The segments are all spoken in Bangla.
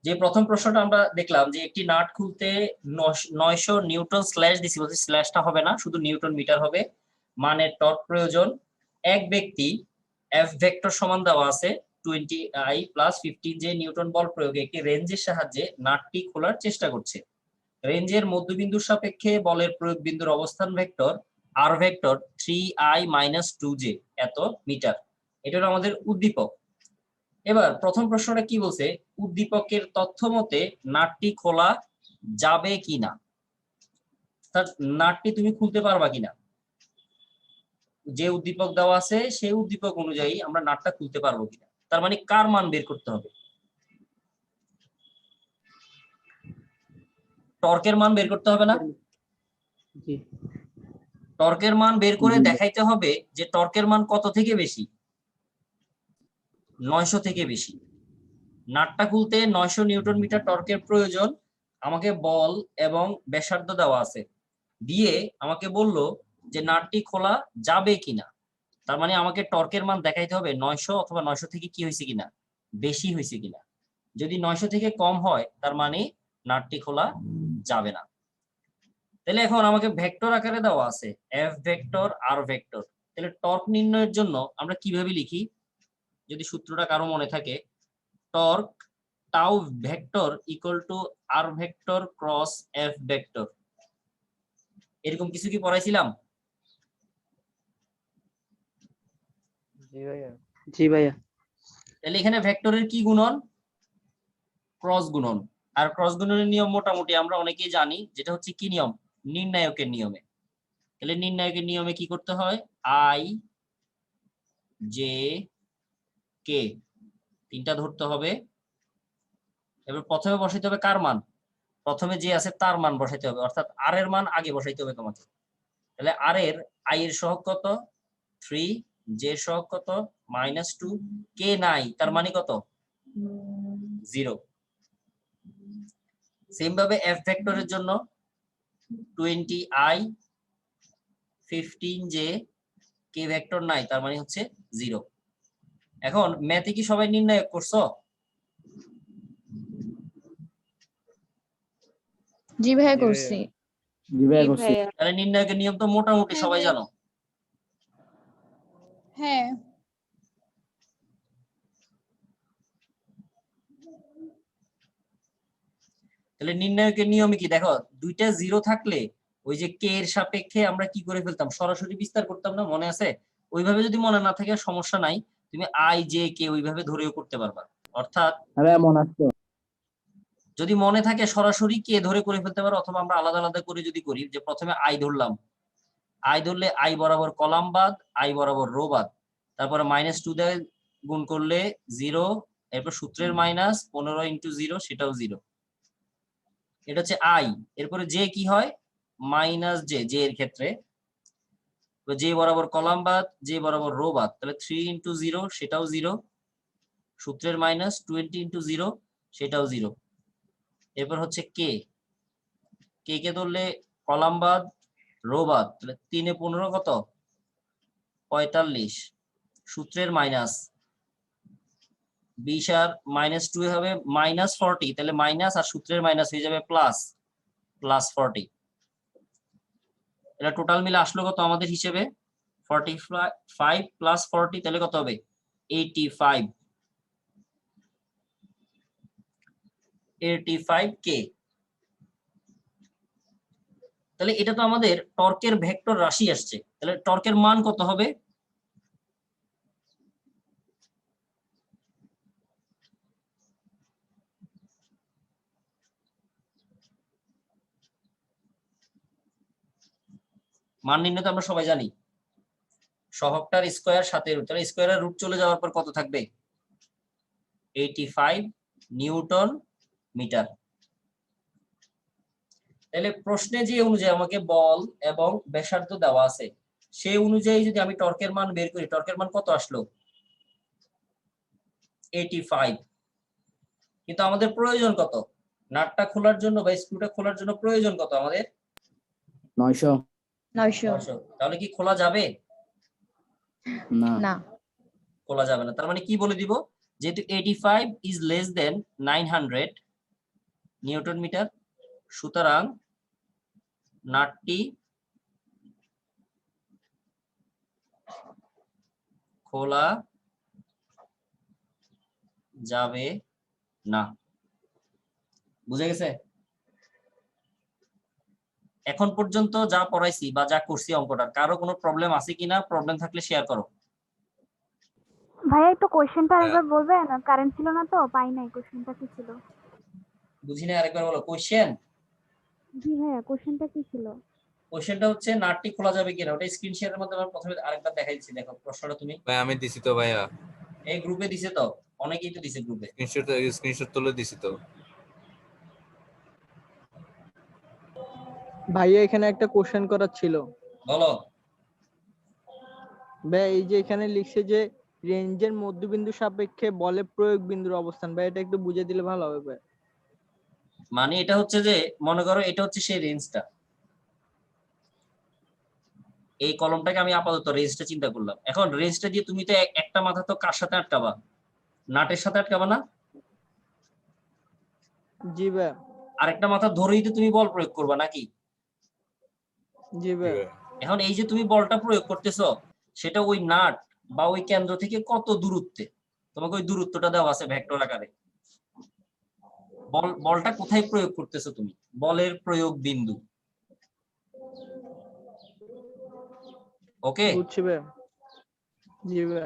যে প্রথম প্রশ্নটা আমরা দেখলাম যে একটি নাট খুলতে 900 নিউটন স্ল্যাশ দিছি, বলছি স্ল্যাশটা হবে না, শুধু নিউটন মিটার হবে। মানের টর্ক প্রয়োজন। এক ব্যক্তি এফ ভেক্টর সমান দেওয়া আছে 20I প্লাস 15 যে নিউটন বল প্রয়োগে একটি রেঞ্জের সাহায্যে নাটটি খোলার চেষ্টা করছে। রেঞ্জের মধ্যবিন্দুর সাপেক্ষে বলের প্রয়োগ বিন্দুর অবস্থান ভেক্টর আর ভেক্টর 3I-2J এত মিটার। এটা হলো আমাদের উদ্দীপক। এবার প্রথম প্রশ্নটা কি বলছে, উদ্দীপকের তথ্য মতে নাটটি খোলা যাবে কিনা, তার নাটটি তুমি খুলতে পারবা কিনা। যে উদ্দীপক দেওয়া আছে সেই উদ্দীপক অনুযায়ী আমরা নাটটা খুলতে পারবো কিনা, তার মানে কার মান বের করতে হবে, টর্কের মান বের করতে হবে না। টর্কের মান বের করে দেখাইতে হবে যে টর্কের মান কত থেকে বেশি, 900 থেকে বেশি। নাটটা খুলতে 900 নিউটন মিটার টর্কের প্রয়োজন। আমাকে বল এবং ব্যাসার্ধ দেওয়া আছে, দিয়ে আমাকে বলল যে নাটটি খোলা যাবে কিনা। তার মানে আমাকে টর্কের মান দেখাইতে হবে 900 অথবা 900 থেকে কি হয়েছে কিনা, বেশি হয়েছে কিনা। যদি 900 থেকে কম হয় তার মানে নাটটি খোলা যাবে না। তাহলে এখন আমাকে ভেক্টর আকারে দেওয়া আছে এফ ভেক্টর আর ভেক্টর। তাহলে টর্ক নির্ণয়ের জন্য আমরা কিভাবে লিখি, যদি সূত্রটা কারো মনে থাকে, torque tau vector equal to R vector cross F vector. এরকম কিছু কি পড়াইছিলাম? জি ভাইয়া। তাহলে এখানে ভেক্টরের কি গুণন, ক্রস গুণন। আর ক্রস গুণনের নিয়ম মোটামুটি আমরা অনেকেই জানি, যেটা হচ্ছে কি নিয়ম, নির্ণায়কের নিয়মে। তাহলে নির্ণায়কের নিয়মে কি করতে হয়, আই জে কে তিনটা ধরতে হবে। এবার প্রথমে বসাইতে হবে কার মান, প্রথমে যে আছে তার মান বসাইতে হবে, অর্থাৎ আর এর মান আগে বসাইতে হবে তোমাকে। তাহলে আর এর আই এর সহগ কত 3, জে সহগ কত -2, কে নাই তার মানে কত 0। সেম ভাবে এফ ভেক্টরের জন্য 20I 15J, কে ভেক্টর নাই তার মানে হচ্ছে 0। এখন ম্যাথে কি সবাই নির্ণায়ক করছো? জি ভাইয়া করছি। তাহলে নির্ণায়কের নিয়ম তো মোটামুটি সবাই জানো। হ্যাঁ। তাহলে নির্ণায়কের নিয়মে কি দেখো, দুইটা 0 থাকলে ওই যে কে এর সাপেক্ষে আমরা কি করে ফেলতাম, সরাসরি বিস্তার করতাম না, মনে আছে? ওইভাবে যদি মনে না থাকে সমস্যা নাই, তুমি আই জে কে ওইভাবে ধরেও করতে পারবা। অর্থাৎ যদি মনে থাকে সরাসরি কে ধরে করে ফেলতে পারো, অথবা আমরা আলাদা আলাদা করে যদি করি, যে প্রথমে আই ধরলাম, আই ধরলে আই বরাবর কলাম বাদ, আই বরাবর রো বাদ, তারপরে -2 দিয়ে গুণ করলে 0, এরপর সূত্রের মাইনাস 15 × 0 সেটাও 0। এটা হচ্ছে আই। এরপরে জে কি হয়, -j, জে এর ক্ষেত্রে জে বরাবর কলাম বাদ, জে বরাবর রো বাদ, তাহলে 3 × 0 সেটাও 0, সূত্রের মাইনাস 20 × 0 সেটাও 0। এরপর হচ্ছে কে, কে কে ধরলে কলাম বাদ রো বাদ, তাহলে 3 এ 15 কত 45, সূত্রের মাইনাস 20 আর -2 হবে -40, তাহলে মাইনাস আর সূত্রের মাইনাস হয়ে যাবে প্লাস, +40। এটা টোটাল মিলে আসলো কত আমাদের হিসেবে 45 + 40, তাহলে কত হবে 85 কে। তাহলে এটা তো আমাদের টর্কের ভেক্টর রাশি আসছে, তাহলে টর্কের মান কত হবে, মান নির্ণয় তো আমরা সবাই জানি, সহগটার স্কয়ার সাথে রুট, তাহলে স্কয়ারের রুট চলে যাওয়ার পর কত থাকবে 85 নিউটন মিটার। তাহলে প্রশ্নে যে অনুযায়ী আমাকে বল এবং ব্যাসার্ধ দেওয়া আছে সেই অনুযায়ী যদি আমি টর্কের মান বের করি, টর্কের মান কত আসলো 85। কিন্তু আমাদের প্রয়োজন কত, নাটটা খোলার জন্য বা স্ক্রুটা খোলার জন্য প্রয়োজন কত আমাদের 900। তাহলে কি খোলা যাবে না, খোলা যাবে না। তার মানে কি বলে দিব, যেহেতু 85 is less than 900, newton metre. সুতরাং নাটটি খোলা যাবে না। বুঝে গেছে? এখন পর্যন্ত যা পড়াইছি বা যা করছি অঙ্কটা কারো কোনো প্রবলেম আছে কিনা? প্রবলেম থাকলে শেয়ার করো। ভাইয়া একটু কোশ্চেনটা আরেকবার বলবেন? কারেন্ট ছিল না তো, পাই নাই। কোশ্চেনটা কি ছিল? বুঝি না, আরেকবার বলো। কোশ্চেন? জি ভাইয়া, কোশ্চেনটা কি ছিল? কোশ্চেনটা হচ্ছে নাটটি খোলা যাবে কিনা। ওটা স্ক্রিন শেয়ারের মধ্যে আমরা প্রথমে আরেকবার দেখাই দিচ্ছি। দেখো প্রশ্নটা তুমি। ভাই আমি দিছি তো ভাইয়া, এই গ্রুপে দিছে তো, অনেকেই তো দিছে গ্রুপে। স্ক্রিনশট তুলে দিছি তো। ভাইয়া এখানে একটা কোশ্চেন করার ছিল। বলো। ভাই এই যে এখানে লিখছে যে রেঞ্জের মধ্যবিন্দু সাপেক্ষে বলে প্রয়োগ বিন্দুর অবস্থান, ভাই এটা একটু বুঝিয়ে দিলে ভালো হবে ভাই। মানে এটা হচ্ছে যে, মনে করো এটা হচ্ছে সেই রেঞ্জটা। এই কলমটাকে আমি আপাতত রেঞ্জটা চিন্তা করলাম। এখন রেঞ্জটা দিয়ে তুমি তো একটা মাথা তো কার সাথে আটকাবা? নাটের সাথে আটকাবা না? জি ভাই। আরেকটা মাথা ধরেই তো তুমি বল প্রয়োগ করবা নাকি? জি ভাই। এখন এই যে তুমি বলটা প্রয়োগ করতেছো, সেটা ওই নাট বা ওই কেন্দ্র থেকে কত দূরত্বে, তোমাকে ওই দূরত্বটা দেওয়া আছে ভেক্টর আকারে। বলটা কোথায় প্রয়োগ করতেছো তুমি? বলের প্রয়োগ বিন্দু। ওকে, বুঝছি ভাই। জি ভাই।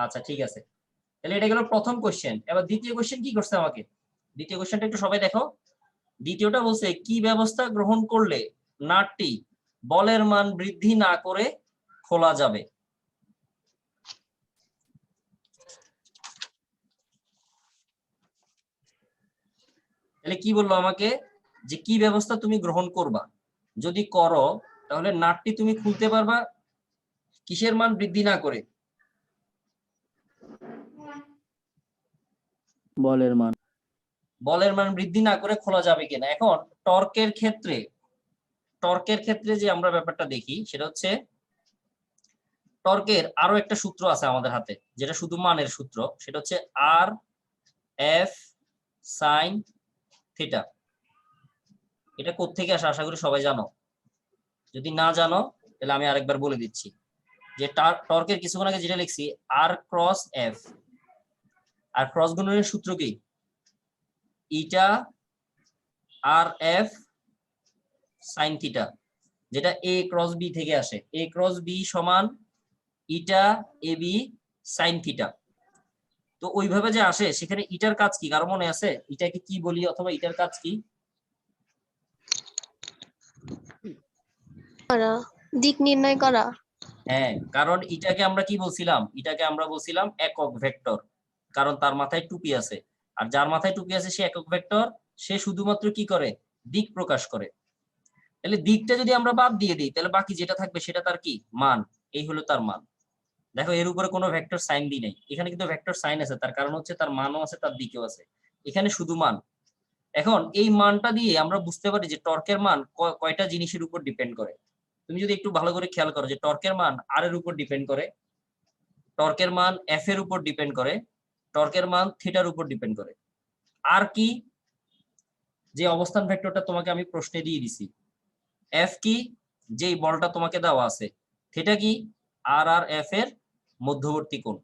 আচ্ছা ঠিক আছে। তাহলে এটা গেল প্রথম কোশ্চেন। এবার দ্বিতীয় কোশ্চেন কি করছে আমাকে? দ্বিতীয় কোশ্চেনটা একটু সবাই দেখো। দ্বিতীয়টা বলছে কি ব্যবস্থা গ্রহণ করলে নাটটি বলের মান বৃদ্ধি না করে খোলা যাবে? তাহলে কি বললো আমাকে? যে কি ব্যবস্থা তুমি গ্রহণ করবা, যদি করো তাহলে নাটটি তুমি খুলতে পারবা কিসের মান বৃদ্ধি না করে? বলের মান। বলের মান বৃদ্ধি না করে খোলা যাবে কিনা। এখন টর্কের ক্ষেত্রে যে আমরা ব্যাপারটা দেখি সেটা হচ্ছে, টর্কের আরো একটা সূত্র আছে আমাদের হাতে, যেটা শুধু মানের সূত্র। সেটা হচ্ছে আর এফ সাইন থিটা। এটা কোত্থেকে আসে আশা করি সবাই জানো। যদি না জানো তাহলে আমি আরেকবার বলে দিচ্ছি, যে টর্কের কিছুক্ষণ আগে যেটা লিখছি আর ক্রস এফ, আর ক্রস গুণনের সূত্র কি? ইটা আর এফ সাইন থিটা, যেটা এ ক্রস বি থেকে আসে। এ ক্রস বি সমান ইটা এ বি সাইন থিটা। তো ওইভাবে যে আসে, সেখানে ইটার কাজ কি কারো মনে আছে? ইটাকে কি বলি, অথবা ইটার কাজ কি? দিক নির্ণয় করা। হ্যাঁ, কারণ ইটাকে আমরা কি বলছিলাম? ইটাকে আমরা বলছিলাম একক ভেক্টর, কারণ তার মাথায় টুপি আছে। আর যার মাথায় টুপি আছে সে একক ভেক্টর, সে শুধুমাত্র কি করে? দিক প্রকাশ করে। তাহলে দিকটা যদি আমরা বাদ দিয়ে দিই, তাহলে বাকি যেটা থাকবে সেটা তার কি? মান। এই হলো তার মান। দেখো এর উপরে কোনো ভেক্টর সাইন দিই নাই, এখানে কিন্তু ভেক্টর সাইন আছে। তার কারণ হচ্ছে তার মানও আছে, তার দিকেও আছে। এখানে শুধু মান। এখন এই মানটা দিয়ে আমরা বুঝতে পারি যে টর্কের মান কয়টা জিনিসের উপর ডিপেন্ড করে। তুমি যদি একটু ভালো করে খেয়াল করো যে টর্কের মান আর এর উপর ডিপেন্ড করে, টর্কের মান এফ এর উপর ডিপেন্ড করে, টর্কের মান থিটার উপর ডিপেন্ড করে। আর কি? যে অবস্থান ভেক্টরটা তোমাকে আমি প্রশ্নে দিয়ে দিছি। এফ কি? যেই বলটা তোমাকে দেওয়া আছে। থিটা কি? আর আর এফ এর মধ্যবর্তী কোণ।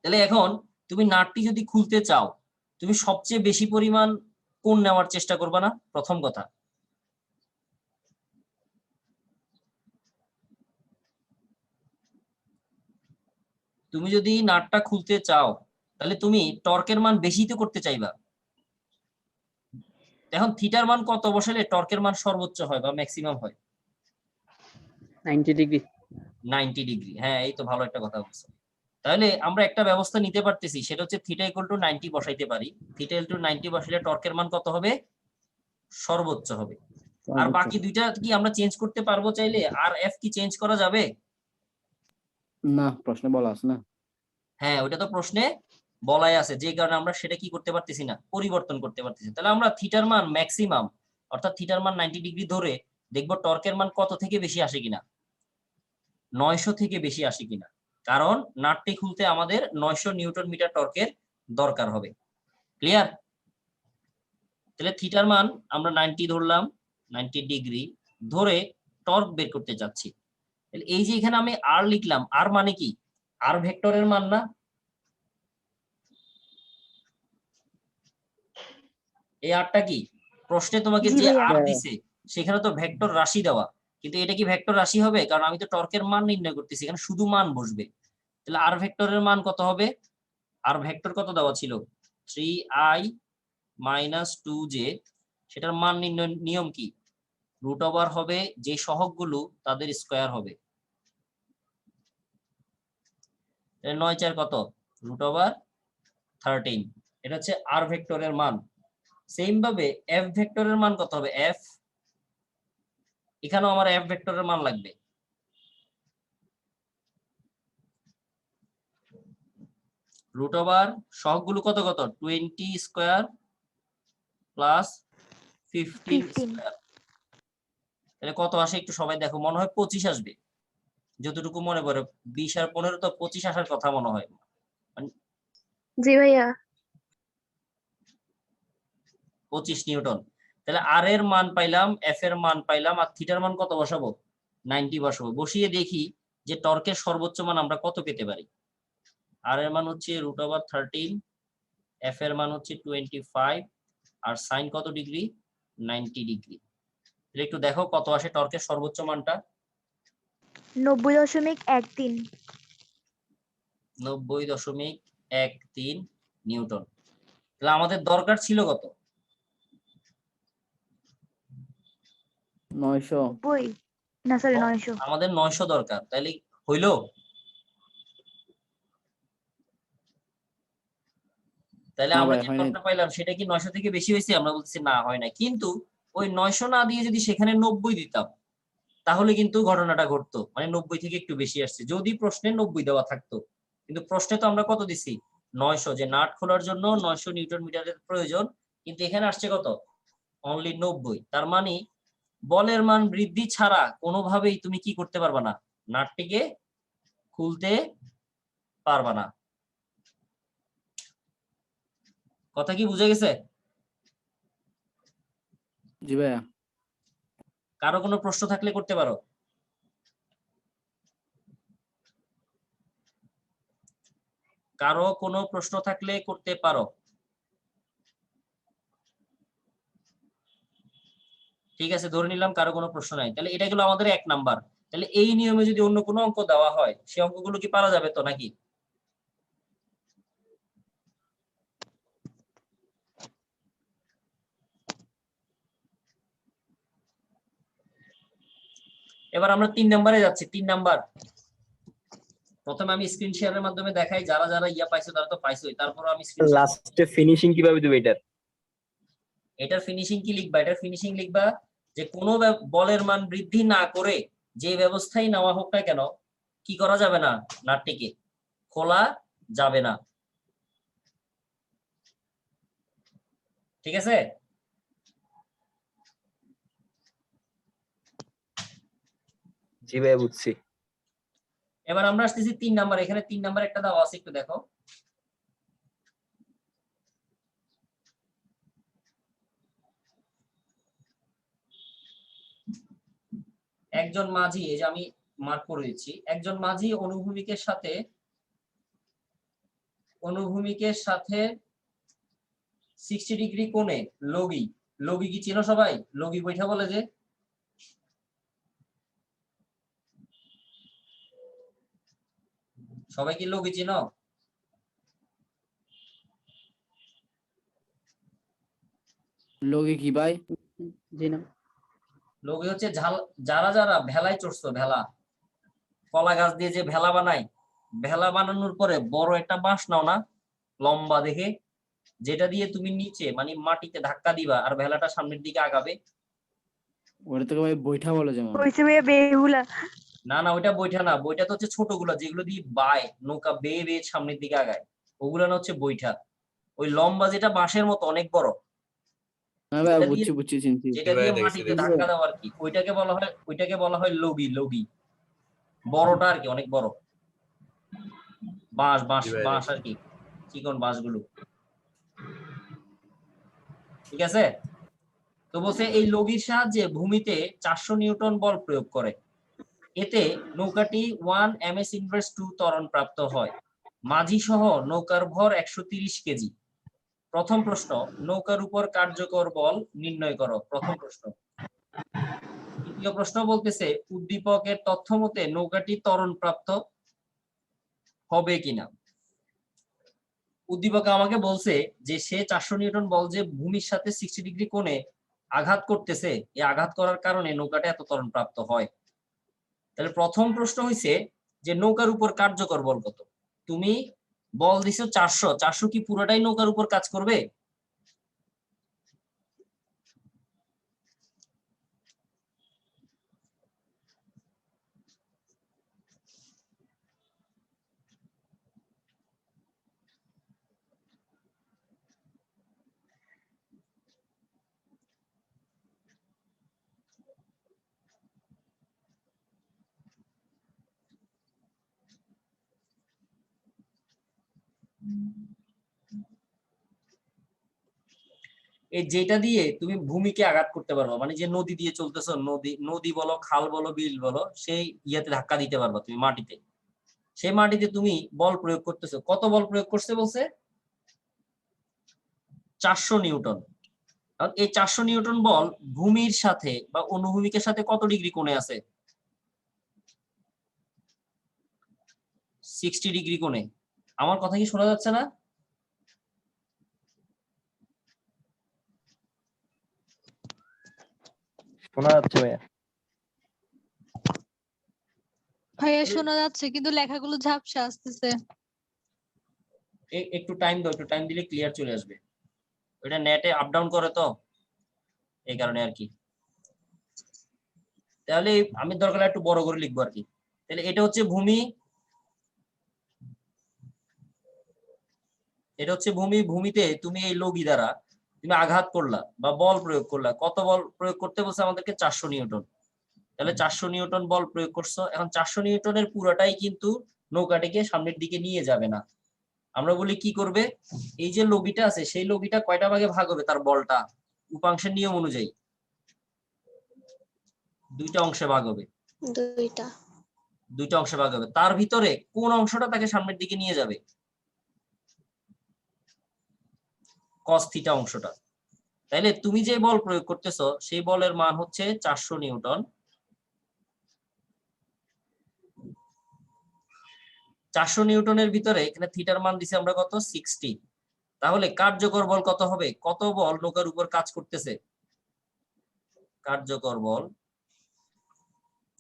তাহলে এখন তুমি নাটটি যদি খুলতে চাও, তুমি সবচেয়ে বেশি পরিমাণ কোণ নেওয়ার চেষ্টা করবে না? প্রথম কথা। তুমি যদি নাটটা খুলতে চাও, তাহলে তুমি টর্কের মান বেশি তো করতে চাইবা। এখন থিটার মান কত বসালে টর্কের মান সর্বোচ্চ হয় বা ম্যাক্সিমাম হয়? 90 ডিগ্রি। 90 ডিগ্রি। হ্যাঁ, এই তো ভালো একটা কথা বলছো। তাহলে আমরা একটা ব্যবস্থা নিতে পারতেছি, সেটা হচ্ছে থিটা ইকুয়াল টু 90 বসাইতে পারি। থিটা ইকুয়াল টু 90 বসাইলে টর্কের মান কত হবে? সর্বোচ্চ হবে। আর বাকি দুইটা কি আমরা চেঞ্জ করতে পারবো চাইলে? আর এফ কি চেঞ্জ করা যাবে? না, প্রশ্নে বলা আছে না। হ্যাঁ, ওইটা তো প্রশ্নে বলাই আছে, যে কারণে আমরা সেটা কি করতে পারতেছি না? পরিবর্তন করতে পারতেছি। তাহলে আমরা থিটার মান ম্যাক্সিমাম, অর্থাৎ থিটার মান 90 ডিগ্রি ধরে দেখবো টর্কের মান কত থেকে বেশি আসে কিনা, 900 থেকে বেশি আসে কিনা। কারণ নাটটি খুলতে আমাদের 900 নিউটন মিটার টর্কের দরকার হবে। ক্লিয়ার? তাহলে থিটার মান আমরা 90 ধরলাম, 90 ডিগ্রি ধরে টর্ক বের করতে যাচ্ছি। তাহলে এই যে এখানে আমি আর লিখলাম, আর মানে কি? আর ভেক্টরের মান না? এই আরটা কি? প্রশ্নে তোমাকে জি যে ভাইয়া। আর দিছে সেখানে তো ভেক্টর রাশি দেওয়া, কিন্তু এটা কি ভেক্টর রাশি হবে? কারণ আমি তো টর্কের মান নির্ণয় করতেছি, এখানে শুধু মান বসবে। তাহলে আর ভেক্টরের মান কত হবে? আর ভেক্টর কত দেওয়া ছিল? 3i - 2j। সেটার মান নির্ণয় নিয়ম কি? রুট ওভার হবে যে সহগগুলো তাদের স্কয়ার হবে। 9 4 কত? Root over 13। এটা হচ্ছে আর ভেক্টরের মান। সেম ভাবে এফ ভেক্টরের মান কত হবে? এফ, এখানেও আমার এফ ভেক্টরের মান লাগবে। রুট ওভার সহগগুলো কত কত? 20 স্কয়ার প্লাস 15 স্কয়ার। তাহলে কত আসে একটু সবাই দেখো, মনে হয় 25 আসবে যতটুকু মনে পড়ে। 20 আর 15 তো 25 আসার কথা মনে হয়। জি ভাইয়া। 25 নিউটন। তাহলে আর এর মান পাইলাম, এফ এর মান পাইলাম, আর থিটার মান কত বসাবো? 90 বসাবো। বসিয়ে দেখি যে টর্কের সর্বোচ্চ মান আমরা কত পেতে পারি। আর এর মান হচ্ছে রুট ওভার 13, এফ এর মান হচ্ছে 25, আর সাইন কত ডিগ্রি? 90 ডিগ্রি। তাহলে একটু দেখো কত আসে টর্কের সর্বোচ্চ মানটা। 90.13। 90.13 নিউটন। তাহলে আমাদের দরকার ছিল কত? 900। 90 না সরি 900। আমাদের 900 দরকার। তাহলে হইলো? তাহলে আমরা যে টর্কটা পাইলাম সেটা কি 900 থেকে বেশি হয়েছে? আমরা বলতেছি না, হয় না। কিন্তু ওই 900 না দিয়ে যদি সেখানে 90 দিতাম তাহলে কিন্তু ঘটনাটা ঘটতো, মানে 90 থেকে একটু বেশি আসছে যদি প্রশ্নে 90 দেওয়া থাকতো। কিন্তু প্রশ্নে তো আমরা কত দিছি? 900, যে নাট খোলার জন্য 900 নিউটন মিটারের প্রয়োজন, কিন্তু এখানে আসছে কত? অনলি 90। তার মানে বলের মান বৃদ্ধি ছাড়া কোনোভাবেই তুমি কি করতে পারবা না? নাটটিকে খুলতে পারবা না। কথা কি বুঝে গেছে? জি ভাইয়া। কারো কোনো প্রশ্ন থাকলে করতে পারো। কারো কোনো প্রশ্ন থাকলে করতে পারো। ঠিক আছে, ধরে নিলাম কারো কোনো প্রশ্ন নাই। তাহলে এটা গেলো আমাদের 1 নাম্বার। তাহলে এই নিয়মে যদি অন্য কোনো অঙ্ক দেওয়া হয় সেই অঙ্কগুলো কি পারা যাবে তো নাকি? এবার আমরা 3 নাম্বারে যাচ্ছি। 3 নাম্বার প্রথমে আমি স্ক্রিন শেয়ারের মাধ্যমে দেখাই, যারা যারা ইয়া পাইছো তারা তো পাইছোই, তারপর আমি স্ক্রিন লাস্টে ফিনিশিং কিভাবে দিবে এটার? এটার ফিনিশিং কি লিখবা? এটার ফিনিশিং লিখবা যে কোনো বলের মান বৃদ্ধি না করে যে ব্যবস্থাই নেওয়া হোক না কেন, কি করা যাবে না? নাটটিকে খোলা যাবে না। ঠিক আছে? জি ভাই বুঝছি। এবার আমরা আসতেছি 3 নাম্বার। এখানে 3 নাম্বার একটা দেওয়া আছে, একটু দেখো। একজন মাঝি, এই যে আমি মার্ক করে দিচ্ছি, একজন মাঝি অনুভূমিকের সাথে 60 ডিগ্রি কোণে লগি। লগি কি চিনো সবাই? লগি বৈঠা বলে যে, সবাই কি লগি চিনো? লগি কি ভাই? জি না। লগি হচ্ছে যারা যারা ভেলায় চড়ছো, ভেলা, কলা গাছ দিয়ে যে ভেলা বানায়, ভেলা বানানোর পরে বড় একটা বাঁশ নাও না, লম্বা দেখে, যেটা দিয়ে তুমি নিচে মানে মাটিতে ধাক্কা দিবা আর ভেলাটা সামনের দিকে আগাবে। ওটা তো ভাই বৈঠা বলে যেমন। কইছে ভাইয়া বেহুলা। না না, ওইটা বৈঠা না। বইটা তো হচ্ছে ছোটগুলা, যেগুলো দিয়ে বায় নৌকা বেয়ে বেয়ে সামনের দিকে আগায়, ওগুলা না হচ্ছে বৈঠা। ওই লম্বা যেটা বাঁশের মতো অনেক বড়, হ্যাঁ ভাই বুঝছি বুঝছি চিনছি। যেটা দিয়ে মাটিতে ধাক্কা দেওয়া আর কি, ওইটাকে বলা হয় লগি। লগি বড়টা আর কি, অনেক বড় বাঁশ বাঁশ বাঁশ আর কি, চিকন বাঁশগুলো। ঠিক আছে? তো বলছে এই লগির সাহায্যে ভূমিতে 400 নিউটন বল প্রয়োগ করে, এতে নৌকাটি 1 ms ইনভার্স 2 ত্বরণ প্রাপ্ত হয়, মাঝি সহ নৌকার ভর 130 কেজি। প্রথম প্রশ্ন, নৌকার উপর কার্যকর বল নির্ণয় করো। প্রথম প্রশ্ন। দ্বিতীয় প্রশ্ন বলতেছে উদ্দীপকের তথ্য মতে নৌকাটি ত্বরণ প্রাপ্ত হবে কিনা। উদ্দীপক আমাকে বলছে যে সে 400 নিউটন বল যে ভূমির সাথে 60 ডিগ্রি কোণে আঘাত করতেছে, এই আঘাত করার কারণে নৌকাটা এত ত্বরণ প্রাপ্ত হয়। তাহলে প্রথম প্রশ্ন হইছে যে নৌকার উপর কার্যকর বল কত। তুমি বল দিছো 400 কি পুরোটাই নৌকার উপর কাজ করবে? এই যেটা দিয়ে তুমি ভূমিকে আঘাত করতে পারবা, মানে যে নদী দিয়ে চলতেছো, নদী বলো, খাল বলো, বিল বলো, সেই ইয়াতে ধাক্কা দিতে পারবা তুমি মাটিতে। সেই মাটিতে তুমি বল প্রয়োগ করতেছো। কত বল প্রয়োগ করছে বলছে? 400 নিউটন। এই 400 নিউটন বল ভূমির সাথে বা অনুভূমিকের সাথে কত ডিগ্রি কোণে আছে? 60 ডিগ্রি কোণে। আমার কথা কি শোনা যাচ্ছে না? শোনা যাচ্ছে ভাইয়া। ভাইয়া শোনা যাচ্ছে কিন্তু লেখাগুলো ঝাপসা আসতেছে। একটু টাইম দাও, একটু টাইম দিলে ক্লিয়ার চলে আসবে। ওটা নেটে আপ ডাউন করে তো, এই কারণে আর কি। তাহলে আমি দরকার একটু বড় করে লিখবো আর কি। তাহলে এটা হচ্ছে ভূমি, এটা হচ্ছে ভূমি। ভূমিতে তুমি এই লগি দ্বারা তুমি আঘাত করলা বা বল প্রয়োগ করলা। কত বল প্রয়োগ করতে বলছে আমাদেরকে? 400 নিউটন। তাহলে 400 নিউটন বল প্রয়োগ করছো। এখন 400 নিউটনের পুরোটাই কিন্তু নৌকাটিকে সামনের দিকে নিয়ে যাবে না। আমরা বলি কি করবে, এই যে লগিটা আছে সেই লগিটা কয়টা ভাগে ভাগ হবে তার বলটা? উপাংশের নিয়ম অনুযায়ী 2টা অংশে ভাগ হবে। 2টা অংশে ভাগ হবে। তার ভিতরে কোন অংশটা তাকে সামনের দিকে নিয়ে যাবে? cos থিটা অংশটা। তাইলে তুমি যে বল প্রয়োগ করতেছো সেই বলের মান হচ্ছে 400 নিউটন। 400 নিউটনের ভিতরে এখানে থিটার মান দিছি আমরা কত? 60। তাহলে কার্যকর বল কত হবে? কত বল নৌকার উপর কাজ করতেছে? কার্যকর বল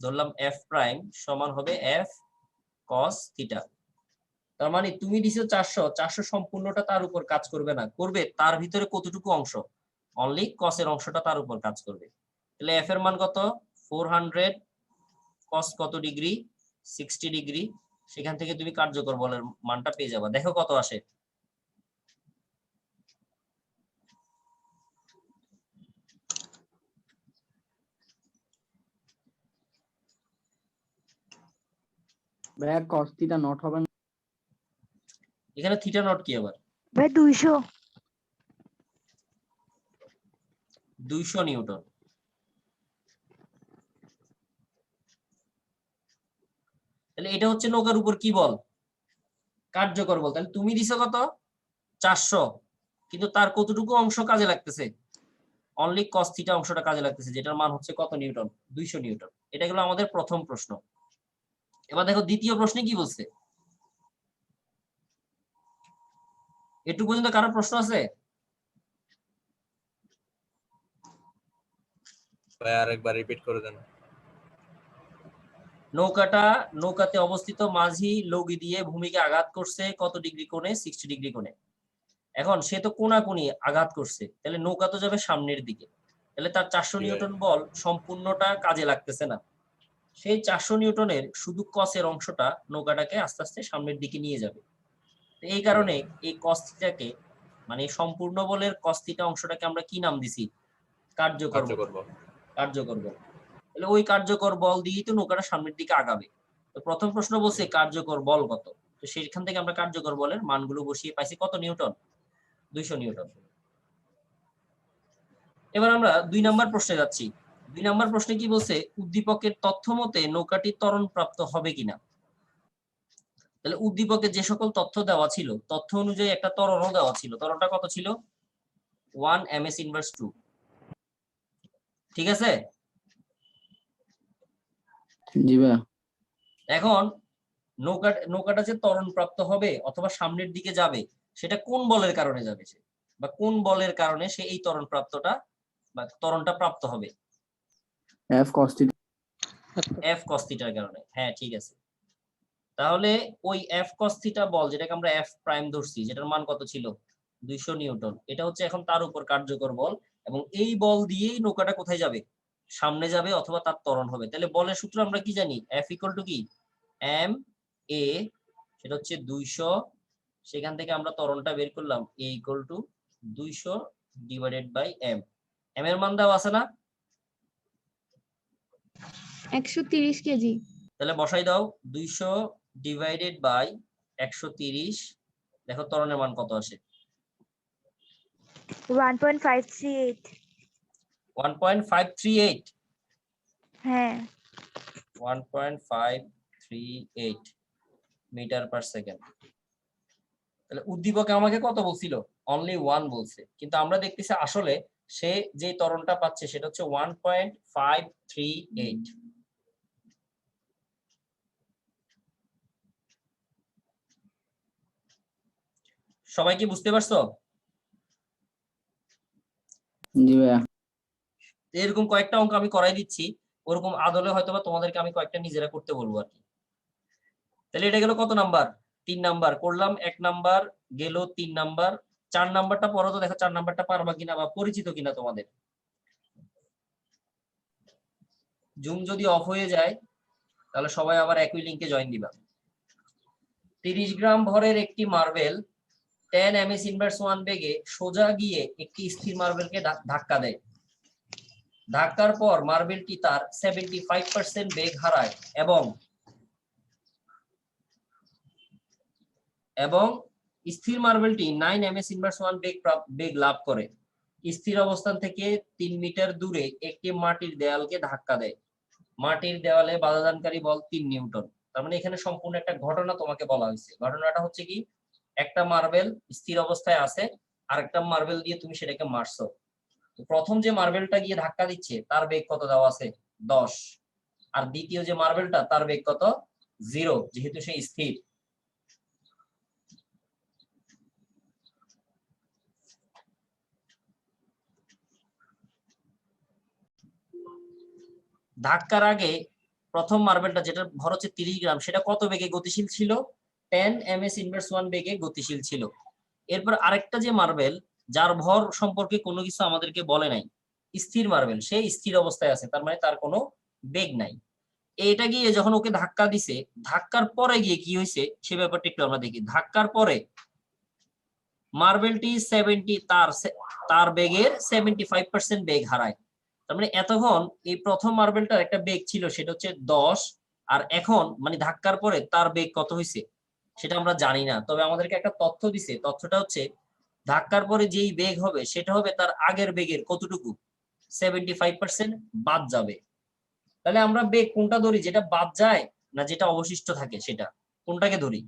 ধরলাম f প্রাইম সমান হবে f cos থিটা। তার মানে তুমি দিছো 400 সম্পূর্ণটা তার উপর কাজ করবে না, করবে তার ভিতরে কতটুকু অংশ? অনলি cos এর অংশটা তার উপর কাজ করবে। তাহলে f এর মান কত? 400 cos কত ডিগ্রি? 60 ডিগ্রি। সেখান থেকে তুমি কার্যকর বলের মানটা পেয়ে যাবে। দেখো কত আসে। ভাইয়া cos থিটা নট হবে না? এখানে থিটা নট কি আবার? ভাই 200। 200 নিউটন। তাহলে এটা হচ্ছে নৌকার উপর কি বল? কার্যকর বল। তাহলে তুমি দিছো কত? 400, কিন্তু তার কতটুকু অংশ কাজে লাগতেছে? অনলি cos থিটা অংশটা কাজে লাগতেছে, যেটার মান হচ্ছে কত নিউটন? 200 নিউটন। এটা গেল আমাদের প্রথম প্রশ্ন। এবার দেখো দ্বিতীয় প্রশ্নে কি বলছে। এটুকু পর্যন্ত কারো প্রশ্ন আছে? ভাই আরেকবার রিপিট করে দেন। নৌকাতে অবস্থিত মাঝি লগি দিয়ে ভূমিকে আঘাত করছে কত ডিগ্রি কোণে? 60 ডিগ্রি কোণে। এখন সে তো কোনাকুনি আঘাত করছে, তাহলে নৌকা তো যাবে সামনের দিকে। তাহলে তার 400 নিউটন বল সম্পূর্ণটা কাজে লাগতেছে না। সেই 400 নিউটনের শুধু কসের অংশটা নৌকাটাকে আস্তে আস্তে সামনের দিকে নিয়ে যাবে। এই কারণে এই cos থিটাকে, মানে সম্পূর্ণ বলের cos থিটা অংশটাকে আমরা কি নাম দিছি? কার্যকর বল। কার্যকর বল। তাহলে ওই কার্যকর বল দিয়েই তো নৌকাটা সামনের দিকে আগাবে। তো প্রথম প্রশ্ন বলছে কার্যকর বল কত, তো সেখান থেকে আমরা কার্যকর বলের মানগুলো বসিয়ে পাইছি কত নিউটন? 200 নিউটন। এবার আমরা 2 নাম্বার প্রশ্নে যাচ্ছি। 2 নাম্বার প্রশ্নে কি বলছে, উদ্দীপকের তথ্য মতে নৌকাটি ত্বরণ প্রাপ্ত হবে কিনা। তাহলে উদ্দীপকে যে সকল তথ্য দেওয়া ছিল তথ্য অনুযায়ী একটা ত্বরণও দেওয়া ছিল। ত্বরণটা কত ছিল? 1 ms ইনভার্স 2। ঠিক আছে? জি ভাইয়া। এখন নৌকাটা যে ত্বরণ প্রাপ্ত হবে অথবা সামনের দিকে যাবে, সেটা কোন বলের কারণে যাবে, সে বা কোন বলের কারণে সে এই ত্বরণটা প্রাপ্ত হবে? F cos theta। F cos থিটার কারণে। হ্যাঁ, ঠিক আছে। তাহলে ওই F cos থিটা বল, যেটাকে আমরা F প্রাইম ধরছি, যেটার মান কত ছিল? 200 নিউটন। এটা হচ্ছে এখন তার উপর কার্যকর বল, এবং এই বল দিয়েই নৌকাটা কোথায় যাবে? সামনে যাবে অথবা তার ত্বরণ হবে। তাহলে বলের সূত্র আমরা কি জানি? F ইকুয়াল টু কি? m a, সেটা হচ্ছে 200, সেখান থেকে আমরা ত্বরণটা বের করলাম a equal to 200 divided by m। m এর মান দেওয়া আছে না? 130 কেজি। তাহলে বসাই দাও 200 ডিভাইডেড বাই 130। দেখো ত্বরণের মান কত আসে? 1.538। 1.538। হ্যাঁ 1.538 মিটার পার সেকেন্ড। তাহলে উদ্দীপকে আমাকে কত বলছিল? অনলি 1 বলছে, কিন্তু আমরা দেখতেছি আসলে সে যে ত্বরণটা পাচ্ছে সেটা হচ্ছে 1.538। সবাই কি বুঝতে পারছো? জি ভাইয়া। এরকম কয়েকটা অঙ্ক আমি করাই দিচ্ছি, ওরকম আদলে হয়তোবা তোমাদেরকে আমি কয়েকটা নিজেরা করতে বলবো আর কি। তাহলে এটা গেল কত নাম্বার? 3 নাম্বার করলাম, 1 নাম্বার গেল, 3 নাম্বার। 4 নাম্বারটা পড়ো তো, দেখো 4 নাম্বারটা পারবা কিনা বা পরিচিত কিনা তোমাদের। জুম যদি অফ হয়ে যায় তাহলে সবাই আবার একই লিংকে জয়েন দিবা। 30 গ্রাম ভরের একটি মার্বেল 10 ms ইনভার্স 1 বেগে সোজা গিয়ে একটি স্থির মার্বেলকে ধাক্কা দেয়। ধাক্কার পর মার্বেলটি তার 75% বেগ হারায় এবং স্থির মার্বেলটি 9 ms ইনভার্স 1 বেগ লাভ করে। স্থির অবস্থান থেকে 3 মিটার দূরে একটি মাটির দেয়ালকে ধাক্কা দেয়। মাটির দেওয়ালে বাধাদানকারী বল 3 নিউটন। তার মানে এখানে সম্পূর্ণ একটা ঘটনা তোমাকে বলা হয়েছে। ঘটনাটা হচ্ছে কি, একটা মার্বেল স্থির অবস্থায় আছে, আর একটা মার্বেল দিয়ে তুমি সেটাকে মারছো। তো প্রথম যে মার্বেলটা গিয়ে ধাক্কা দিচ্ছে তার বেগ কত দেওয়া আছে? 10। আর দ্বিতীয় যে মার্বেলটা তার বেগ কত? 0, যেহেতু সে স্থির। ধাক্কার আগে প্রথম মার্বেলটা, যেটা ভর হচ্ছে 30 গ্রাম, সেটা কত বেগে গতিশীল ছিল? 10 ms ইনভার্স 1 বেগে গতিশীল ছিল। এরপর আরেকটা যে মার্বেল, যার ভর সম্পর্কে কোনো কিছু আমাদেরকে বলে নাই, স্থির মার্বেল, সে স্থির অবস্থায় আছে, তার মানে তার কোনো বেগ নাই। এটা গিয়ে যখন ওকে ধাক্কা দিছে, ধাক্কার পরে গিয়ে কি হয়েছে সে ব্যাপারটা একটু আমরা দেখি। ধাক্কার পরে মার্বেলটি তার বেগের 75% বেগ হারায়। তার মানে এতক্ষণ এই প্রথম মার্বেলটার একটা বেগ ছিল, সেটা হচ্ছে 10, আর এখন মানে ধাক্কার পরে তার বেগ কত হয়েছে সেটা আমরা জানি না। তবে আমাদেরকে একটা তথ্য দিছে, তথ্যটা হচ্ছে ধাক্কার পরে যেই বেগ হবে সেটা হবে তার আগের বেগের কতটুকু? 75% বাদ যাবে। তাহলে আমরা বেগ কোনটা ধরি, যেটা বাদ যায় না যেটা অবশিষ্ট থাকে, সেটা কোনটাকে ধরি?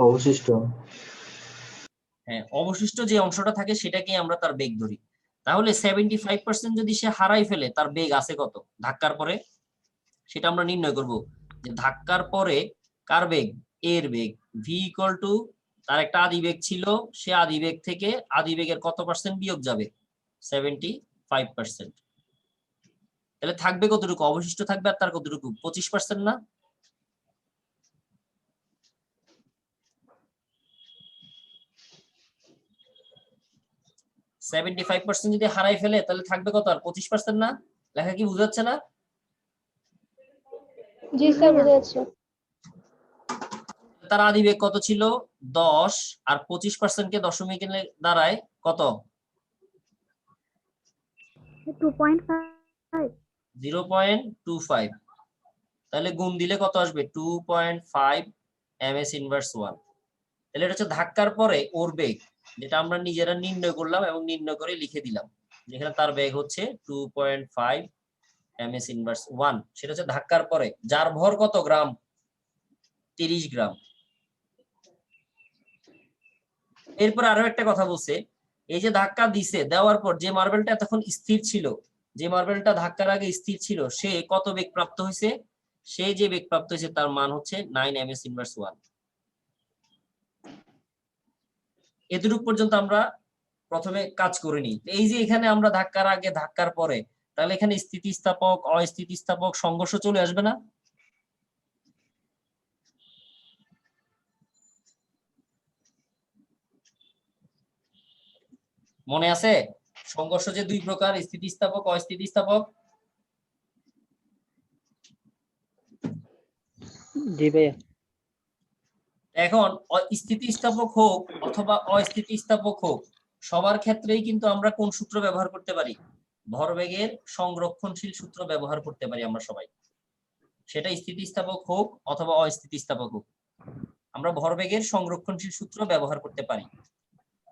অবশিষ্ট। হ্যাঁ, অবশিষ্ট যে অংশটা থাকে সেটাকে আমরা তার বেগ ধরি। তাহলে 75% যদি সে হারাই ফেলে, তার বেগ আছে কত ধাক্কার পরে? সেটা আমরা নির্ণয় করব যে ধাক্কার পরে কার বেগ? এর বেগ। ভি ইকুয়াল টু, তার একটা আদি বেগ ছিল, সে আদি বেগ থেকে আদি বেগের কত পার্সেন্ট বিয়োগ যাবে? 75%। তাহলে থাকবে কতটুকু? অবশিষ্ট থাকবে আর তার কতটুকু? 25% না? %75 যদি হারাই ফেলে তাহলে থাকবে কত? আর 25% না? লেখা কি বুঝাচ্ছে না? জি স্যার, বুঝা যাচ্ছে। তার আদি বেগ কত ছিল? 10, আর 25% কে দশমিকে দাঁড়ায় কত? 2.5। 0.25। তাহলে গুণ দিলে কত আসবে? 2.5 ms ইনভার্স 1। তাহলে এটা হচ্ছে ধাক্কার পরে ওর বেগ, যেটা আমরা নিজেরা নির্ণয় করলাম এবং নির্ণয় করে লিখে দিলাম, যেখানে তার বেগ হচ্ছে 2.5 ms ইনভার্স 1। সেটা হচ্ছে ধাক্কার পরে, যার ভর কত গ্রাম? 30 গ্রাম। এরপর আরো একটা কথা বলছে, এই যে ধাক্কা দিছে, দেওয়ার পর যে মার্বেলটা এতক্ষণ স্থির ছিল, যে মার্বেলটা ধাক্কার আগে স্থির ছিল, সে কত বেগ প্রাপ্ত হয়েছে? সে যে বেগ প্রাপ্ত হয়েছে তার মান হচ্ছে 9 ms ইনভার্স 1। এতটুকু পর্যন্ত আমরা প্রথমে কাজ করে নিই। এই যে এখানে আমরা ধাক্কার আগে ধাক্কার পরে, তাহলে এখানে স্থিতিস্থাপক অস্থিতিস্থাপক সংঘর্ষ চলে আসবে না? মনে আছে সংঘর্ষ যে দুই প্রকার, স্থিতিস্থাপক অস্থিতিস্থাপক? জি ভাইয়া। এখন স্থিতিস্থাপক হোক অথবা অস্থিতিস্থাপক হোক, সবার ক্ষেত্রেই কিন্তু আমরা কোন সূত্র ব্যবহার করতে পারি? ভরবেগের সংরক্ষণশীল সূত্র ব্যবহার করতে পারি আমরা সবাই। সেটা স্থিতিস্থাপক হোক অথবা অস্থিতিস্থাপক হোক, আমরা ভরবেগের সংরক্ষণশীল সূত্র ব্যবহার করতে পারি।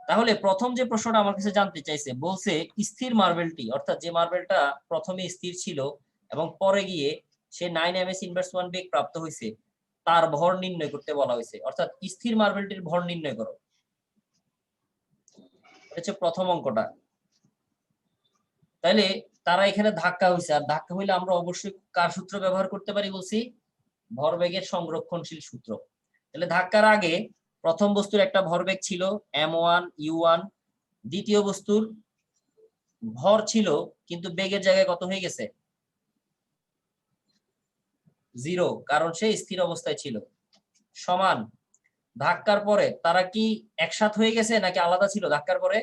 তাহলে প্রথম যে প্রশ্নটা আমার কাছে জানতে চাইছে, বলছে স্থির মার্বেলটি, অর্থাৎ যে মার্বেলটা প্রথমে স্থির ছিল এবং পরে গিয়ে সে 9 ms ইনভার্স 1 বেগ প্রাপ্ত হয়েছে, তার ভর নির্ণয় করতে বলা হয়েছে। অর্থাৎ স্থির মার্বেলটির ভর নির্ণয় করো। এটা হচ্ছে প্রথম অঙ্কটা। তাইলে তারা এখানে ধাক্কা হয়েছে, আর ধাক্কা হইলে আমরা অবশ্যই কার সূত্র ব্যবহার করতে পারি বলছি? ভরবেগের সংরক্ষণশীল সূত্র। তাহলে ধাক্কার আগে প্রথম বস্তুর একটা ভরবেগ ছিল m1 u1, দ্বিতীয় বস্তুর ভর ছিল কিন্তু বেগের জায়গায় কত হয়ে গেছে? 0, কারণ সে স্থির অবস্থায় ছিল। সমান ধাক্কার পরে তারা কি একসাথ হয়ে গেছে নাকি আলাদা ছিল ধাক্কার পরে?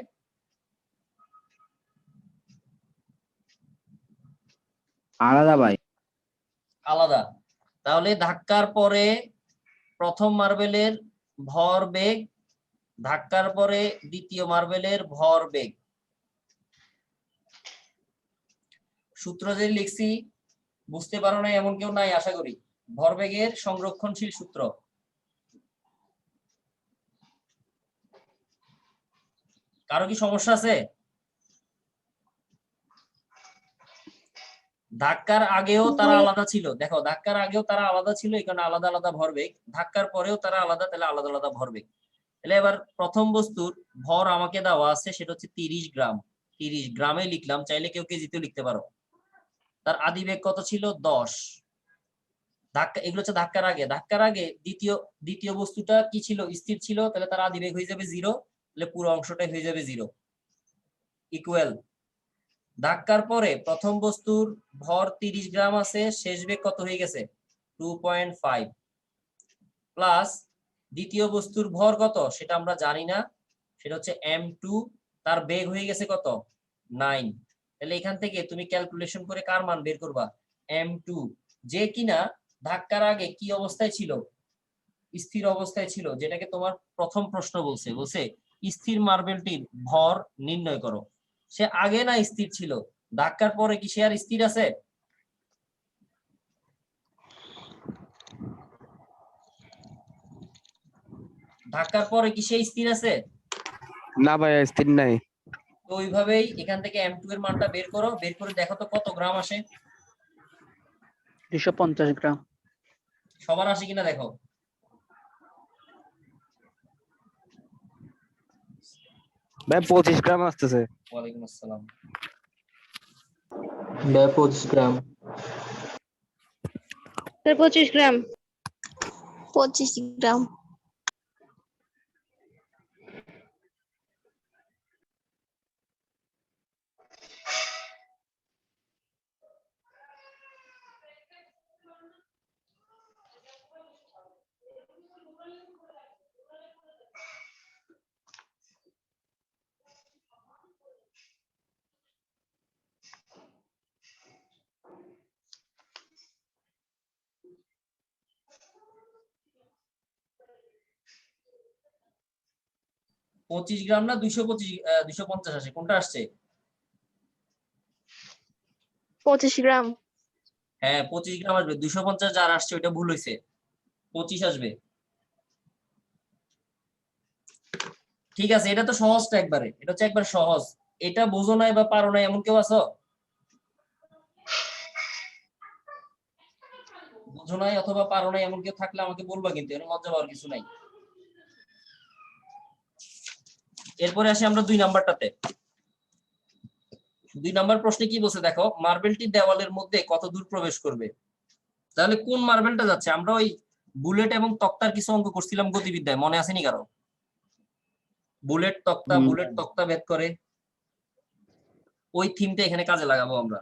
আলাদা ভাই। আলাদা। তাহলে ধাক্কার পরে প্রথম মার্বেলের ভর বেগ, ধাক্কার পরে দ্বিতীয় মার্বেলের ভর বেগ, সূত্র যে লিখছি বুঝতে পারো না এমন কেউ নাই আশা করি। ভরবেগের সংরক্ষণশীল সূত্র। কারো কি সমস্যা আছে? ধাক্কার আগেও তারা আলাদা ছিল, দেখো ধাক্কার আগেও তারা আলাদা ছিল, এই কারণে আলাদা আলাদা ভরবেগ। ধাক্কার পরেও তারা আলাদা, তাহলে আলাদা আলাদা ভরবেগ। তাহলে এবার প্রথম বস্তুর ভর আমাকে দেওয়া আছে, সেটা হচ্ছে 30 গ্রাম। 30 গ্রামে লিখলাম, চাইলে কেউ কেজিতেও লিখতে পারো। তার আদি বেগ কত ছিল? 10। ধাক্কা, এগুলো হচ্ছে ধাক্কার আগে। ধাক্কার আগে দ্বিতীয় বস্তুটা কি ছিল? স্থির ছিল, তাহলে তার আদি বেগ হয়ে যাবে 0, তাহলে পুরো অংশটাই হয়ে যাবে 0 ইকুয়াল। ধাক্কার পরে প্রথম বস্তুর ভর 30 গ্রাম আছে, শেষ বেগ কত হয়ে গেছে? 2.5 প্লাস দ্বিতীয় বস্তুর ভর কত সেটা আমরা জানি না, সেটা হচ্ছে m2, তার বেগ হয়ে গেছে কত? 9। তাহলে এখান থেকে তুমি ক্যালকুলেশন করে কার মান বের করবা? m2, যে কিনা ধাক্কার আগে কি অবস্থায় ছিল? স্থির অবস্থায় ছিল, যেটাকে তোমার প্রথম প্রশ্ন বলছে স্থির মার্বেলটির ভর নির্ণয় করো। সে আগে না স্থির ছিল? ধাক্কার পরে কি সে আর স্থির আছে? ধাক্কার পরে কি সে স্থির আছে? না ভাই, স্থির নাই। তো ওইভাবেই এখান থেকে m2 এর মানটা বের করো, বের করে দেখো তো কত গ্রাম আসে। 250 গ্রাম। সবার আসে কিনা দেখো। ভাই 25 গ্রাম আসতেছে। ওয়ালাইকুম আসসালাম। 25 গ্রাম। 25 গ্রাম। 25 গ্রাম। পঁচিশ গ্রাম না 250 আসে, কোনটা আসছে? 25 গ্রাম। হ্যাঁ 25 গ্রাম আসবে, 250 যার আসছে ওইটা ভুল হয়েছে, 25 আসবে। ঠিক আছে, এটা তো সহজটা একবারে, এটা হচ্ছে একবার সহজ। এটা বোঝো নাই বা পারো নাই এমন কেউ আছো? বুঝো নাই অথবা পারো নাই এমন কেউ থাকলে আমাকে বলবা, কিন্তু এর মজা পাওয়ার কিছু নাই। এরপরে আসি আমরা 2 নাম্বারটাতে। 2 নাম্বার প্রশ্নে কি বলছে দেখো, মার্বেলটি দেওয়ালের মধ্যে কত দূর প্রবেশ করবে। তাহলে কোন মার্বেলটা যাচ্ছে? আমরা ওই বুলেট এবং তক্তার কিছু অঙ্ক করছিলাম গতিবিদ্যায়, মনে আসেনি কারো? বুলেট তক্তা ভেদ করে, ওই থিমটা এখানে কাজে লাগাবো আমরা।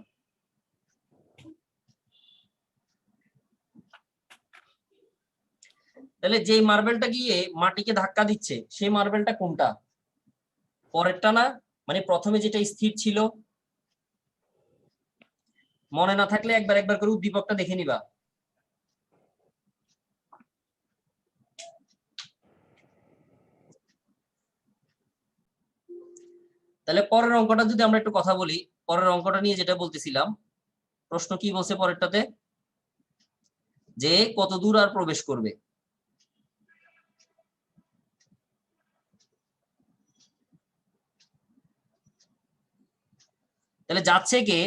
তাহলে যেই মার্বেলটা গিয়ে মাটিকে ধাক্কা দিচ্ছে সেই মার্বেলটা কোনটা? পরেরটা না? মানে প্রথমে যেটা স্থির ছিল। মনে না থাকলে একবার করে উদ্দীপকটা দেখে নিবা। তাহলে পরের অঙ্কটা যদি আমরা একটু কথা বলি, পরের অঙ্কটা নিয়ে যেটা বলতেছিলাম, প্রশ্ন কি বলছে পরেরটাতে, যে কত দূর আর প্রবেশ করবে। তাহলে যাচ্ছে কে?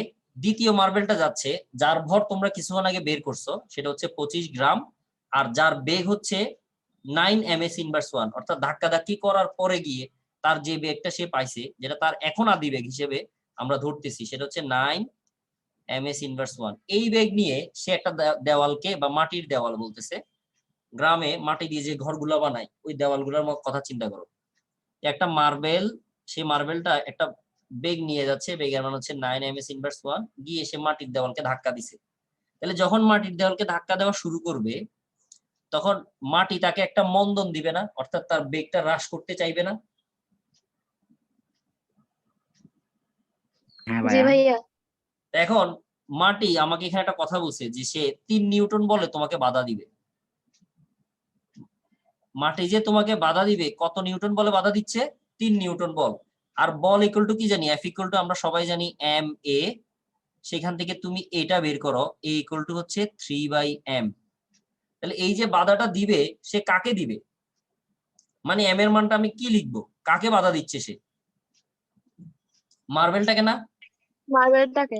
দ্বিতীয় মার্বেলটা যাচ্ছে, যার ভর তোমরা কিছুক্ষণ আগে বের করছো, সেটা হচ্ছে 25 গ্রাম, আর যার বেগ হচ্ছে 9 ms ইনভার্স 1, অর্থাৎ ধাক্কাধাক্কি করার পরে গিয়ে তার যে বেগটা সে পাইছে, যেটা তার এখন আদি বেগ হিসেবে আমরা ধরতেছি, সেটা হচ্ছে 9 ms ইনভার্স 1। এই বেগ নিয়ে সে একটা দেওয়ালকে, বা মাটির দেওয়াল বলতেছে, গ্রামে মাটি দিয়ে যে ঘরগুলো বানায় ওই দেওয়ালগুলোর কথা চিন্তা করো। একটা মার্বেল, সেই মার্বেলটা একটা বেগ নিয়ে যাচ্ছে, বেগের মান হচ্ছে 9 ms ইনভার্স 1, গিয়ে সে মাটির দেওয়ালকে ধাক্কা দিছে। তাহলে যখন মাটির দেওয়ালকে ধাক্কা দেওয়া শুরু করবে, তখন মাটি তাকে একটা মন্দন দিবে না, অর্থাৎ তার বেগটা হ্রাস করতে চাইবে না? হ্যাঁ জি ভাইয়া। ভাইয়া। এখন মাটি আমাকে এখানে একটা কথা বলছে যে সে 3 নিউটন বলে তোমাকে বাধা দিবে। মাটি যে তোমাকে বাধা দিবে, কত নিউটন বলে বাধা দিচ্ছে? 3 নিউটন বল। আর বল ইকুয়াল টু কি জানি? এফ ইকুয়াল টু আমরা সবাই জানি এম এ। সেখান থেকে তুমি এটা বের করো, এ ইকুয়াল টু হচ্ছে 3/m। তাহলে এই যে বাধাটা দিবে, সে কাকে দিবে? মানে এম এর মানটা আমি কি লিখবো? কাকে বাধা দিচ্ছে সে? মার্বেলটাকে না? মার্বেলটাকে।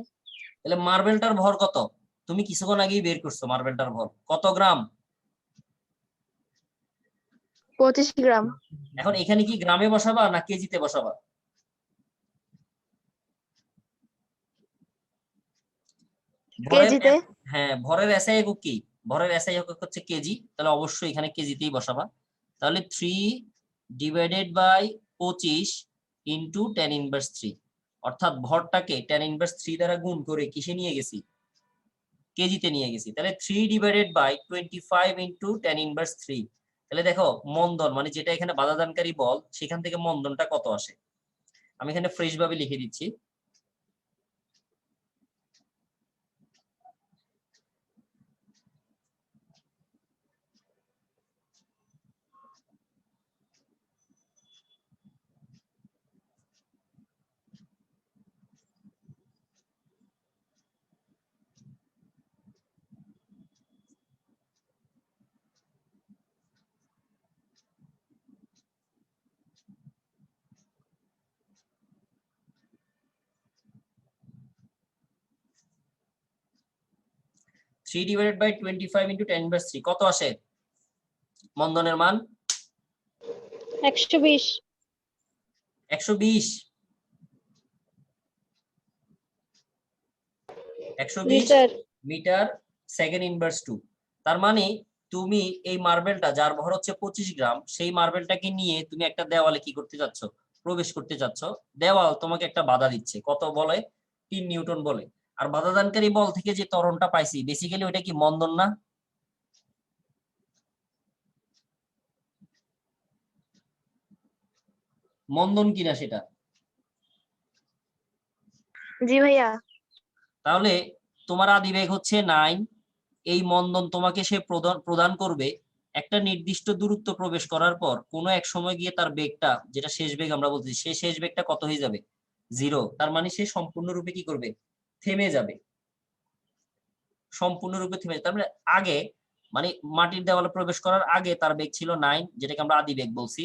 তাহলে মার্বেলটার ভর কত? তুমি কিছুক্ষণ আগেই বের করছো মার্বেলটার ভর কত গ্রাম? 25 গ্রাম। এখন এখানে কি গ্রামে বসাবা না কেজিতে বসাবা? ভরের কেজিতে। হ্যাঁ, ভরের এসআই একক কি? ভরের এসআই একক হচ্ছে কেজি, তাহলে অবশ্যই এখানে কেজিতেই বসাবা। তাহলে 3/25 ইন্টু 10 ইনভার্স 3, অর্থাৎ ভরটাকে 10 ইনভার্স 3 দ্বারা গুণ করে কিসে নিয়ে গেছি? কেজিতে নিয়ে গেছি। তাহলে 3/25 ইন্টু 10 ইনভার্স 3। তাহলে দেখো মন্দন, মানে যেটা এখানে বাধাদানকারী বল, সেখান থেকে মন্দনটা কত আসে। আমি এখানে ফ্রেশ ভাবে লিখে দিচ্ছি। Three divided by 25 into 10 inverse 3 কত আসে মন্দনের মান? 120। 120 মিটার সেকেন্ড ইনভার্স 2। তার মানে তুমি এই মার্বেলটা, যার ভর হচ্ছে 25 গ্রাম, সেই মার্বেলটাকে নিয়ে তুমি একটা দেওয়ালে কি করতে যাচ্ছ? প্রবেশ করতে যাচ্ছ। দেওয়াল তোমাকে একটা বাধা দিচ্ছে, কত বলে? 3 নিউটন বলে। আর বাধাদানকারী বল থেকে যে ত্বরণটা পাইছি, বেসিক্যালি ওইটা কি মন্দন না? মন্দন কিনা সেটা? জি ভাইয়া। তাহলে তোমার আদিবেগ হচ্ছে 9। এই মন্দন তোমাকে সে প্রদান করবে একটা নির্দিষ্ট দূরত্ব প্রবেশ করার পর, কোনো এক সময় গিয়ে তার বেগটা, যেটা শেষ বেগ আমরা বলতেছি, সেই শেষ বেগটা কত হয়ে যাবে? 0। তার মানে সে সম্পূর্ণরূপে কি করবে? থেমে যাবে। সম্পূর্ণরূপে থেমে যাবে। তার মানে আগে, মানে মাটির দেওয়ালে প্রবেশ করার আগে তার বেগ ছিল 9, যেটাকে আমরা আদি বেগ বলছি।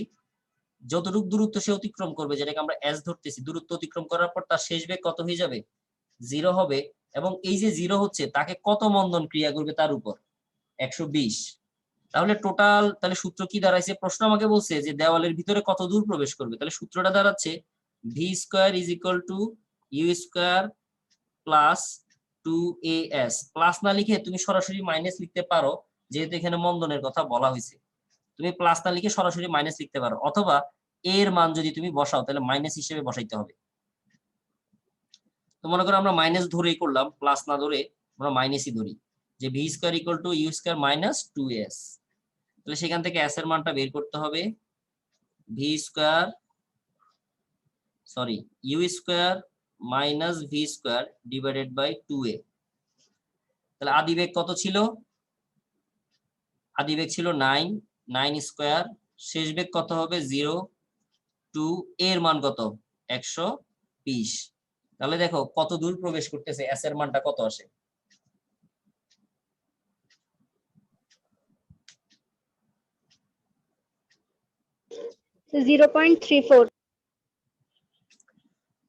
যতটুকু দূরত্ব সে অতিক্রম করবে, যেটাকে আমরা এস ধরতেছি, দূরত্ব অতিক্রম করার পর তার শেষ বেগ কত হয়ে যাবে? 0 হবে। এবং এই যে 0 হচ্ছে তাকে কত মন্দন ক্রিয়া করবে তার উপর? 120। তাহলে টোটাল, তাহলে সূত্র কি দাঁড়াইছে? প্রশ্ন আমাকে বলছে যে দেওয়ালের ভিতরে কত দূর প্রবেশ করবে, তাহলে সূত্রটা দাঁড়াচ্ছে V square is equal to U square plus 2as। Plus না লিখে তুমি সরাসরি মাইনাস লিখতে পারো, যেহেতু এখানে মন্দনের কথা বলা হয়েছে। তুমি প্লাস না লিখে সরাসরি মাইনাস লিখতে পারো, অথবা এর মান যদি তুমি বসাও তাহলে মাইনাস হিসেবে বসাইতে হবে। তো মনে করো আমরা মাইনাস ধরেই করলাম, প্লাস না ধরে আমরা মাইনাসই ধরি, যে V square equal to U square minus 2s। তাহলে সেখান থেকে s এর মানটা বের করতে হবে, V square sorry U square minus V square divided by 2a। তাহলে আদি বেগ কত ছিল? আদি বেগ ছিল 9 স্কয়ার, শেষ বেগ কত হবে? 0 2, এর মান কত? 120। তাহলে দেখো কত দূর প্রবেশ করতেছে, s এর মানটা কত আসে? Zero point three four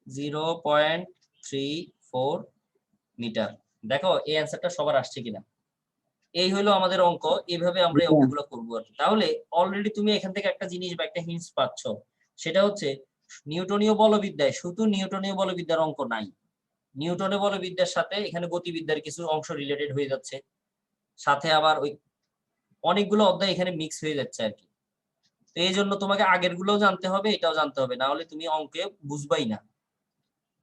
0.34 metre. দেখো এই অ্যান্সারটা সবার আসছে কিনা। এই হলো আমাদের অঙ্ক, এইভাবে আমরা এই অঙ্কগুলো করবো আর কি। তাহলে অলরেডি তুমি এখান থেকে একটা জিনিস বা একটা হিন্টস পাচ্ছ, সেটা হচ্ছে নিউটনীয় বলবিদ্যায় শুধু নিউটনীয় বলবিদ্যার অঙ্ক নাই, নিউটনের বলবিদ্যার সাথে এখানে গতিবিদ্যার কিছু অংশ রিলেটেড হয়ে যাচ্ছে, সাথে আবার ওই অনেকগুলো অধ্যায় এখানে মিক্স হয়ে যাচ্ছে আর কি। তো এই জন্য তোমাকে আগের গুলোও জানতে হবে, এটাও জানতে হবে, না হলে তুমি অঙ্কে বুঝবাই না,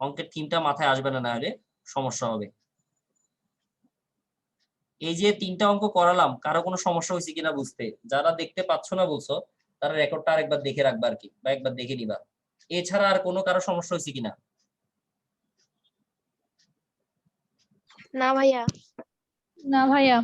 অঙ্কের থিমটা মাথায় আসবে না, না হলে সমস্যা হবে। এই যে 3টা অঙ্ক করালাম, কারো কোনো সমস্যা হয়েছে কিনা বুঝতে? যারা দেখতে পাচ্ছ না বলছো, তারা রেকর্ডটা আরেকবার দেখে রাখবা আর কি, বা একবার দেখে নিবা। এছাড়া আর কোনো কারো সমস্যা হয়েছে কিনা? না ভাইয়া। না ভাইয়া।